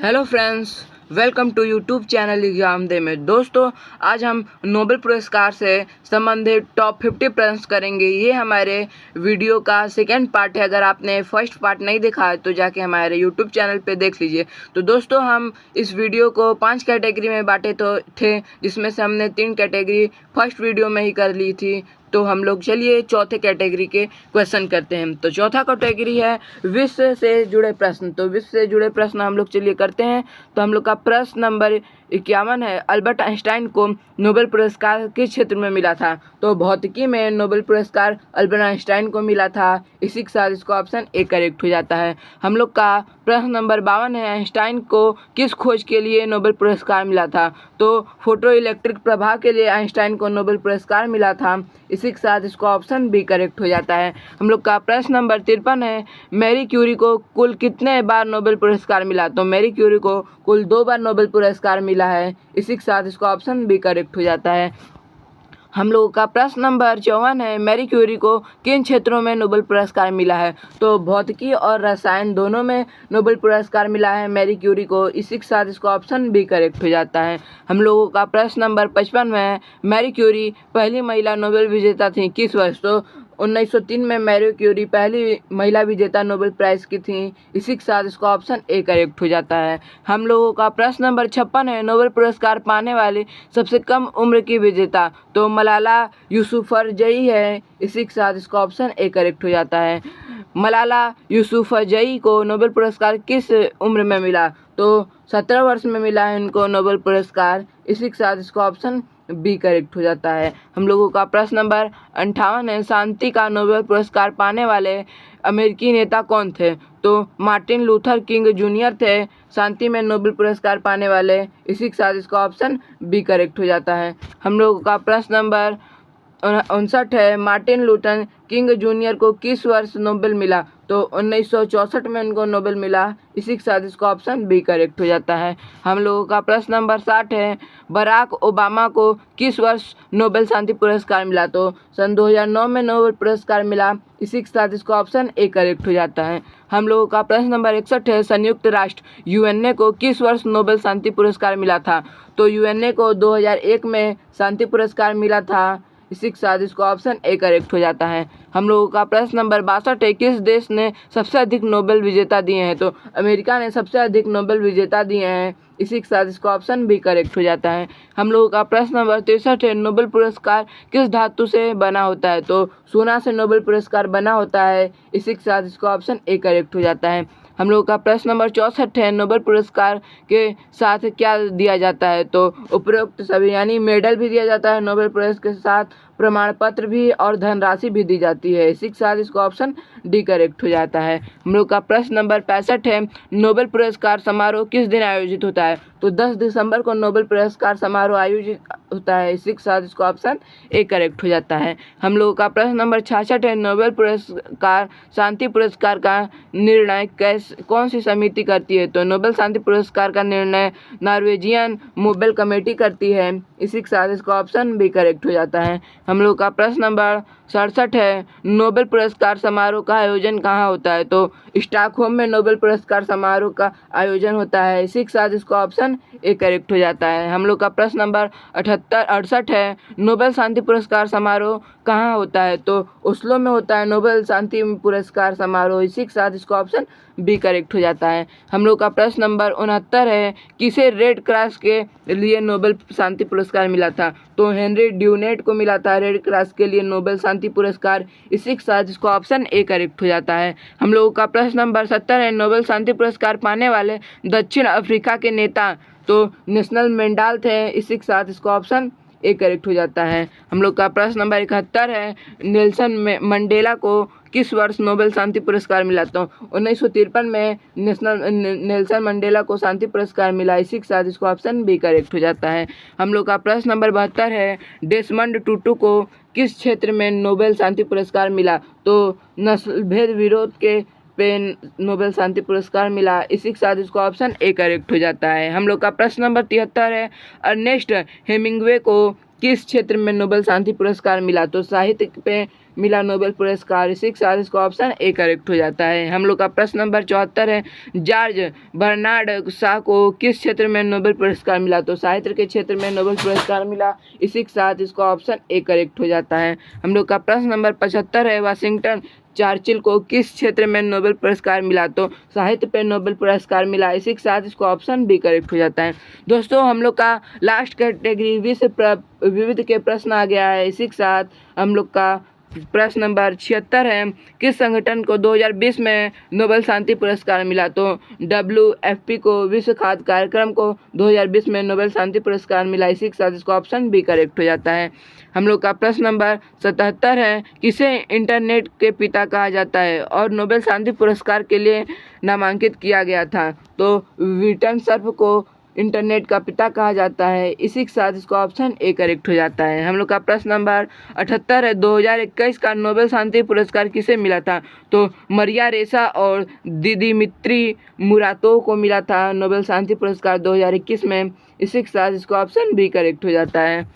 Hello friends, welcome to YouTube channel exam दे में। दोस्तों, आज हम नोबेल पुरस्कार से संबंधित टॉप 50 प्रश्न करेंगे। ये हमारे वीडियो का सेकेंड पार्ट है। अगर आपने फर्स्ट पार्ट नहीं देखा है तो जाके हमारे यूट्यूब चैनल पे देख लीजिए। तो दोस्तों, हम इस वीडियो को 5 कैटेगरी में बांटे थे, जिसमें से हमने 3 कैटेगरी फर्स्ट वीडियो में ही कर ली थी। तो हम लोग चलिए चौथे कैटेगरी के क्वेश्चन करते हैं। तो चौथा कैटेगरी है विश्व से जुड़े प्रश्न। तो विश्व से जुड़े प्रश्न हम लोग चलिए करते हैं। तो हम लोग का प्रश्न नंबर 51 है, अल्बर्ट आइंस्टाइन को नोबेल पुरस्कार किस क्षेत्र में मिला था? तो भौतिकी में नोबेल पुरस्कार अल्बर्ट आइंस्टाइन को मिला था। इसी के साथ इसका ऑप्शन ए करेक्ट हो जाता है। हम लोग का प्रश्न नंबर 52 है, आइंस्टाइन को किस खोज के लिए नोबेल पुरस्कार मिला था? तो फोटो इलेक्ट्रिक प्रभाव के लिए आइंस्टाइन को नोबेल पुरस्कार मिला था। इसी के साथ इसका ऑप्शन बी करेक्ट हो जाता है। हम लोग का प्रश्न नंबर 53 है, मैरी क्यूरी को कुल कितने बार नोबेल पुरस्कार मिला? तो मैरी क्यूरी को कुल 2 बार नोबेल पुरस्कार मिला है। इसी के साथ इसका ऑप्शन बी करेक्ट हो जाता है। हम लोगों का प्रश्न नंबर 54 है, मैरी क्यूरी को किन क्षेत्रों में नोबेल पुरस्कार मिला है? तो भौतिकी और रसायन दोनों में नोबेल पुरस्कार मिला है मैरी क्यूरी को। इसी के साथ इसका ऑप्शन बी करेक्ट हो जाता है। हम लोगों का प्रश्न नंबर 55 है, मैरी क्यूरी पहली महिला नोबेल विजेता थी किस वर्ष? तो 1903 में मैरी क्यूरी पहली महिला विजेता नोबेल प्राइज़ की थी। इसी के साथ इसका ऑप्शन ए करेक्ट हो जाता है। हम लोगों का प्रश्न नंबर 56 है, नोबेल पुरस्कार पाने वाली सबसे कम उम्र की विजेता? तो मलाला यूसुफजई है। इसी के साथ इसका ऑप्शन ए करेक्ट हो जाता है। मलाला यूसुफजई को नोबेल पुरस्कार किस उम्र में मिला? तो 17 वर्ष में मिला है इनको नोबेल पुरस्कार। इसी के साथ इसका ऑप्शन बी करेक्ट हो जाता है। हम लोगों का प्रश्न नंबर 58 है, शांति का नोबेल पुरस्कार पाने वाले अमेरिकी नेता कौन थे? तो मार्टिन लूथर किंग जूनियर थे शांति में नोबेल पुरस्कार पाने वाले। इसी के साथ इसका ऑप्शन बी करेक्ट हो जाता है। हम लोगों का प्रश्न नंबर 59 है, मार्टिन लूथर किंग जूनियर को किस वर्ष नोबेल मिला? तो 1964 में उनको नोबेल मिला। इसी के साथ इसका ऑप्शन बी करेक्ट हो जाता है। हम लोगों का प्रश्न नंबर 60 है, बराक ओबामा को किस वर्ष नोबेल शांति पुरस्कार मिला? तो सन 2009 में नोबेल पुरस्कार मिला। इसी के साथ इसका ऑप्शन ए करेक्ट हो जाता है। हम लोगों का प्रश्न नंबर 61 है, संयुक्त राष्ट्र यूएनए को किस वर्ष नोबेल शांति पुरस्कार मिला था? तो यूएनए को 2001 में शांति पुरस्कार मिला था। इसी के साथ इसका ऑप्शन ए करेक्ट हो जाता है। हम लोगों का प्रश्न नंबर 62 है, किस देश ने सबसे अधिक नोबेल विजेता दिए हैं? तो अमेरिका ने सबसे अधिक नोबेल विजेता दिए हैं। इसी के साथ इसका ऑप्शन भी करेक्ट हो जाता है। हम लोगों का प्रश्न नंबर 63 है, नोबेल पुरस्कार किस धातु से बना होता है? तो सोना से नोबेल पुरस्कार बना होता है। इसी के साथ इसका ऑप्शन ए करेक्ट हो जाता है। हम लोगों का प्रश्न नंबर 64 है, नोबेल पुरस्कार के साथ क्या दिया जाता है? तो उपरोक्त सभी यानी मेडल भी दिया जाता है नोबेल पुरस्कार के साथ, प्रमाण पत्र भी और धनराशि भी दी जाती है। इसी के साथ इसका ऑप्शन डी करेक्ट हो जाता है। हम लोग का प्रश्न नंबर 65 है, नोबेल पुरस्कार समारोह किस दिन आयोजित होता है? तो 10 दिसंबर को नोबेल पुरस्कार समारोह आयोजित होता है। इसी के साथ इसका ऑप्शन ए करेक्ट हो जाता है। हम लोगों का प्रश्न नंबर 66 है, नोबेल पुरस्कार शांति पुरस्कार का निर्णय कौन सी समिति करती है? तो नोबेल शांति पुरस्कार का निर्णय नॉर्वेजियन नोबेल कमेटी करती है। इसी के साथ इसका ऑप्शन भी करेक्ट हो जाता है। हम लोग का प्रश्न नंबर 67 है, नोबेल पुरस्कार समारोह का आयोजन कहाँ होता है? तो स्टॉकहोम में नोबेल पुरस्कार समारोह का आयोजन होता है। इसी के साथ इसका ऑप्शन ए करेक्ट हो जाता है। हम लोग का प्रश्न नंबर 68 है, नोबेल शांति पुरस्कार समारोह कहाँ होता है? तो ओस्लो में होता है नोबेल शांति पुरस्कार समारोह। इसी के साथ इसका ऑप्शन बी करेक्ट हो जाता है। हम लोग का प्रश्न नंबर 69 है, किसे रेड क्रॉस के लिए नोबेल शांति पुरस्कार मिला था? तो हेनरी ड्यूनेट को मिला था रेड क्रॉस के लिए नोबेल शांति पुरस्कार। इसी के साथ इसका ऑप्शन ए करेक्ट हो जाता है। हम लोगों का प्रश्न नंबर 70 है, नोबेल शांति पुरस्कार पाने वाले दक्षिण अफ्रीका के नेता? तो नेल्सन मंडेला थे। इसी के साथ इसका ऑप्शन ए करेक्ट हो जाता है। हम लोग का प्रश्न नंबर 71 है, नेल्सन मंडेला को किस वर्ष नोबेल शांति पुरस्कार मिला? तो 1953 में नेल्सन मंडेला को शांति पुरस्कार मिला। इसी के साथ इसको ऑप्शन बी करेक्ट हो जाता है। हम लोग का प्रश्न नंबर 72 है, डेसमंड टुटू को किस क्षेत्र में नोबेल शांति पुरस्कार मिला? तो नस्ल भेद विरोध के पे नोबेल शांति पुरस्कार मिला। इसी के साथ इसको ऑप्शन ए करेक्ट हो जाता है। हम लोग का प्रश्न नंबर 73 है, अर्नेस्ट हेमिंग्वे को किस क्षेत्र में नोबेल शांति पुरस्कार मिला? तो साहित्य पे मिला नोबेल पुरस्कार। इसी के साथ इसका ऑप्शन ए करेक्ट हो जाता है। हम लोग का प्रश्न नंबर 74 है, जॉर्ज बर्नार्ड शॉ को किस क्षेत्र में नोबेल पुरस्कार मिला? तो साहित्य के क्षेत्र में नोबेल पुरस्कार मिला। इसी के साथ इसका ऑप्शन ए करेक्ट हो जाता है। हम लोग का प्रश्न नंबर 75 है, वाशिंगटन चर्चिल को किस क्षेत्र में नोबेल पुरस्कार मिला? तो साहित्य पे नोबेल पुरस्कार मिला। इसी के साथ इसको ऑप्शन बी करेक्ट हो जाता है। दोस्तों हम लोग का लास्ट कैटेगरी विविध के प्रश्न आ गया है। इसी के साथ हम लोग का प्रश्न नंबर 76 है, किस संगठन को 2020 में नोबेल शांति पुरस्कार मिला? तो WFP को, विश्व खाद्य कार्यक्रम को 2020 में नोबेल शांति पुरस्कार मिला। इसी के साथ इसका ऑप्शन बी करेक्ट हो जाता है। हम लोग का प्रश्न नंबर 77 है, किसे इंटरनेट के पिता कहा जाता है और नोबेल शांति पुरस्कार के लिए नामांकित किया गया था? तो विटन सर्फ को इंटरनेट का पिता कहा जाता है। इसी के साथ इसका ऑप्शन ए करेक्ट हो जाता है। हम लोग का प्रश्न नंबर 78 है, 2021 का नोबेल शांति पुरस्कार किसे मिला था? तो मरिया रेसा और दिदिमित्री मुरातोव को मिला था नोबेल शांति पुरस्कार 2021 में। इसी के साथ इसका ऑप्शन बी करेक्ट हो जाता है।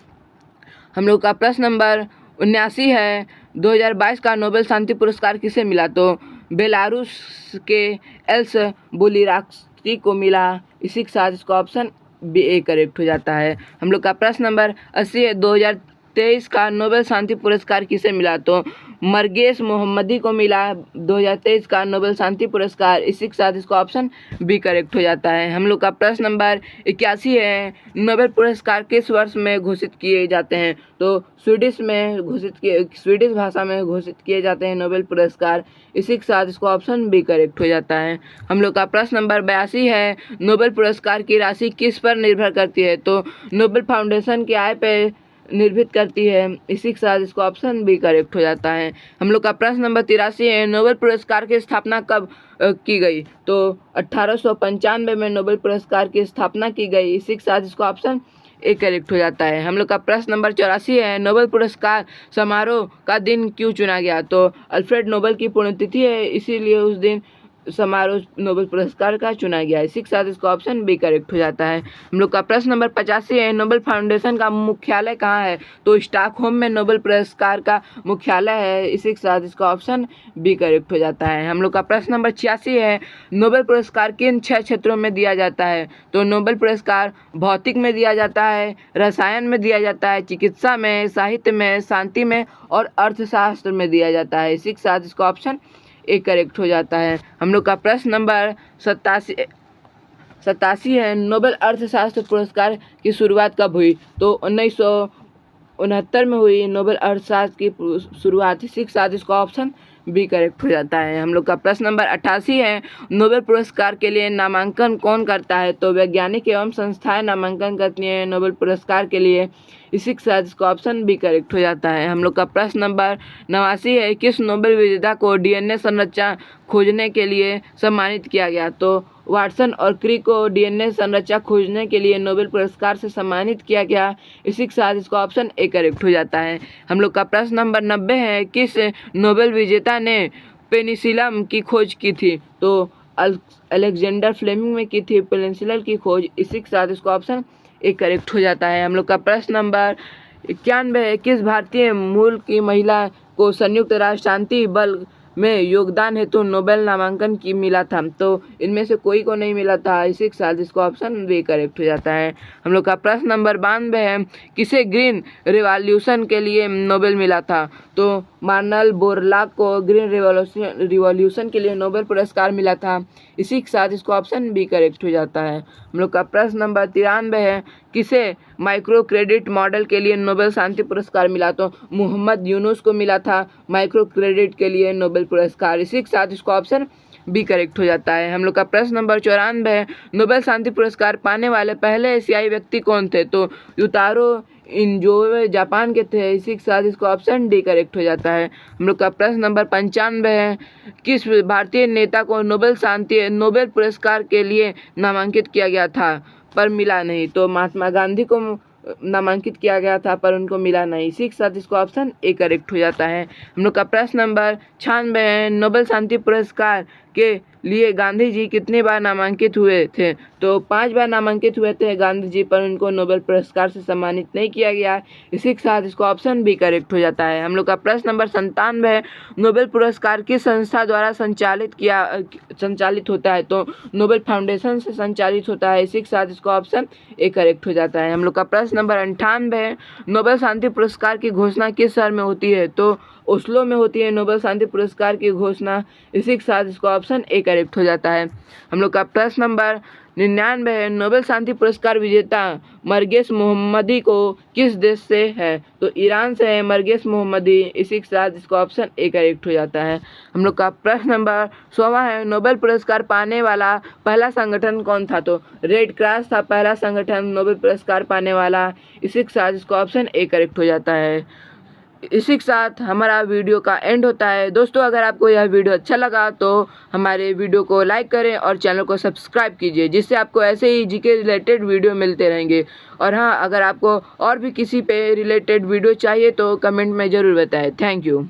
हम लोग का प्रश्न नंबर 79 है, 2022 का नोबेल शांति पुरस्कार किसे मिला? तो बेलारूस के एल्स बोलिराक्सी को मिला। इसी के साथ इसका ऑप्शन बी ए करेक्ट हो जाता है। हम लोग का प्रश्न नंबर 80 है, 2023 का नोबेल शांति पुरस्कार किसे मिला? तो मरगेस मोहम्मदी को मिला 2023 का नोबेल शांति पुरस्कार। इसी के साथ इसका ऑप्शन बी करेक्ट हो जाता है। हम लोग का प्रश्न नंबर 81 है, नोबेल पुरस्कार किस वर्ष में घोषित किए जाते हैं? तो स्वीडिश भाषा में घोषित किए जाते हैं नोबेल पुरस्कार। इसी के साथ इसको ऑप्शन बी करेक्ट हो जाता है। हम लोग का प्रश्न नंबर 82 है, नोबेल पुरस्कार की राशि किस पर निर्भर करती है? तो नोबेल फाउंडेशन की आय पर निर्भर करती है। इसी के साथ इसको ऑप्शन बी करेक्ट हो जाता है। हम लोग का प्रश्न नंबर 83 है, नोबेल पुरस्कार की स्थापना कब की गई? तो 1895 में नोबेल पुरस्कार की स्थापना की गई। इसी के साथ इसको ऑप्शन ए करेक्ट हो जाता है। हम लोग का प्रश्न नंबर 84 है, नोबेल पुरस्कार समारोह का दिन क्यों चुना गया? तो अल्फ्रेड नोबेल की पुण्यतिथि है, इसीलिए उस दिन समारोह नोबेल पुरस्कार का चुना गया। इसी के साथ इसका ऑप्शन बी करेक्ट हो जाता है। हम लोग का प्रश्न नंबर 85 है, नोबेल फाउंडेशन का मुख्यालय कहाँ है? तो स्टॉकहोम में नोबेल पुरस्कार का मुख्यालय है। इसी के साथ इसका ऑप्शन बी करेक्ट हो जाता है। हम लोग का प्रश्न नंबर 86 है, नोबेल पुरस्कार किन 6 क्षेत्रों में दिया जाता है? तो नोबेल पुरस्कार भौतिक में दिया जाता है, रसायन में दिया जाता है, चिकित्सा में, साहित्य में, शांति में और अर्थशास्त्र में दिया जाता है। इसी के साथ इसका ऑप्शन ए करेक्ट हो जाता है। हम लोग का प्रश्न नंबर 87 है, नोबेल अर्थशास्त्र पुरस्कार की शुरुआत कब हुई? तो 1969 में हुई नोबेल अर्थशास्त्र की शुरुआत। इसी के साथ इसका ऑप्शन बी करेक्ट हो जाता है। हम लोग का प्रश्न नंबर 88 है, नोबेल पुरस्कार के लिए नामांकन कौन करता है? तो वैज्ञानिक एवं संस्थाएं नामांकन करती हैं नोबेल पुरस्कार के लिए। इसी के साथ इसका ऑप्शन बी करेक्ट हो जाता है। हम लोग का प्रश्न नंबर 89 है, किस नोबेल विजेता को डीएनए संरचना खोजने के लिए सम्मानित किया गया? तो वाटसन और क्रिक को डीएनए संरचना खोजने के लिए नोबेल पुरस्कार से सम्मानित किया गया। इसी के साथ इसका ऑप्शन ए करेक्ट हो जाता है। हम लोग का प्रश्न नंबर 90 है, किस नोबेल विजेता ने पेनिसिलम की खोज की थी? तो अलेक्जेंडर फ्लेमिंग में की थी पेनिसिलिन की खोज। इसी के साथ इसका ऑप्शन ए करेक्ट हो जाता है। हम लोग का प्रश्न नंबर 91 है, किस भारतीय मूल की महिला को संयुक्त राष्ट्र शांति बल में योगदान हेतु नोबेल नामांकन की मिला था? तो इनमें से कोई को नहीं मिला था। इसी के साथ इसको ऑप्शन बी करेक्ट हो जाता है। हम लोग का प्रश्न नंबर 92 है, किसे ग्रीन रिवॉल्यूशन के लिए नोबेल मिला था? तो मार्नल बोरलॉग को ग्रीन रिवॉल्यूशन के लिए नोबेल पुरस्कार मिला था। इसी के साथ इसको ऑप्शन बी करेक्ट हो जाता है। हम लोग का प्रश्न नंबर 93 है, किसे माइक्रो क्रेडिट मॉडल के लिए नोबेल शांति पुरस्कार मिला? तो मोहम्मद यूनुस को मिला था माइक्रो क्रेडिट के लिए नोबेल पुरस्कार। इसी के साथ इसको ऑप्शन बी करेक्ट हो जाता है। हम लोग का प्रश्न नंबर 94 है, नोबेल शांति पुरस्कार पाने वाले पहले एशियाई व्यक्ति कौन थे? तो यूतारो इनजोवे जापान के थे। इसी के साथ इसको ऑप्शन डी करेक्ट हो जाता है। हम लोग का प्रश्न नंबर 95 है, किस भारतीय नेता को नोबेल पुरस्कार के लिए नामांकित किया गया था पर मिला नहीं? तो महात्मा गांधी को नामांकित किया गया था पर उनको मिला नहीं। इसी के साथ इसको ऑप्शन ए करेक्ट हो जाता है। हम लोग का प्रश्न नंबर 96 है, नोबेल शांति पुरस्कार के लिए गांधी जी कितनी बार नामांकित हुए थे? तो 5 बार नामांकित हुए थे गांधी जी, पर उनको नोबेल पुरस्कार से सम्मानित नहीं किया गया। इसी के साथ इसको ऑप्शन बी करेक्ट हो जाता है। हम लोग का प्रश्न नंबर 97 है, नोबेल पुरस्कार किस संस्था द्वारा संचालित होता है? तो नोबेल फाउंडेशन से संचालित होता है। इसी के साथ इसको ऑप्शन ए करेक्ट हो जाता है। हम लोग का प्रश्न नंबर 98 है, नोबेल शांति पुरस्कार की घोषणा किस शहर में होती है? तो ओस्लो में होती है नोबेल शांति पुरस्कार की घोषणा। इसी के साथ इसको ऑप्शन ए करेक्ट हो जाता है। हम लोग का प्रश्न नंबर 99 है, नोबेल शांति पुरस्कार विजेता मरगेस मोहम्मदी को किस देश से है? तो ईरान से है मरगेस मोहम्मदी। इसी के साथ इसको ऑप्शन ए करेक्ट हो जाता है। हम लोग का प्रश्न नंबर 100 है, नोबेल पुरस्कार पाने वाला पहला संगठन कौन था? तो रेड क्रॉस था पहला संगठन नोबेल पुरस्कार पाने वाला। इसी के साथ इसको ऑप्शन ए करेक्ट हो जाता है। इसी के साथ हमारा वीडियो का एंड होता है। दोस्तों, अगर आपको यह वीडियो अच्छा लगा तो हमारे वीडियो को लाइक करें और चैनल को सब्सक्राइब कीजिए, जिससे आपको ऐसे ही जीके रिलेटेड वीडियो मिलते रहेंगे। और हाँ, अगर आपको और भी किसी पे रिलेटेड वीडियो चाहिए तो कमेंट में ज़रूर बताएं। Thank you.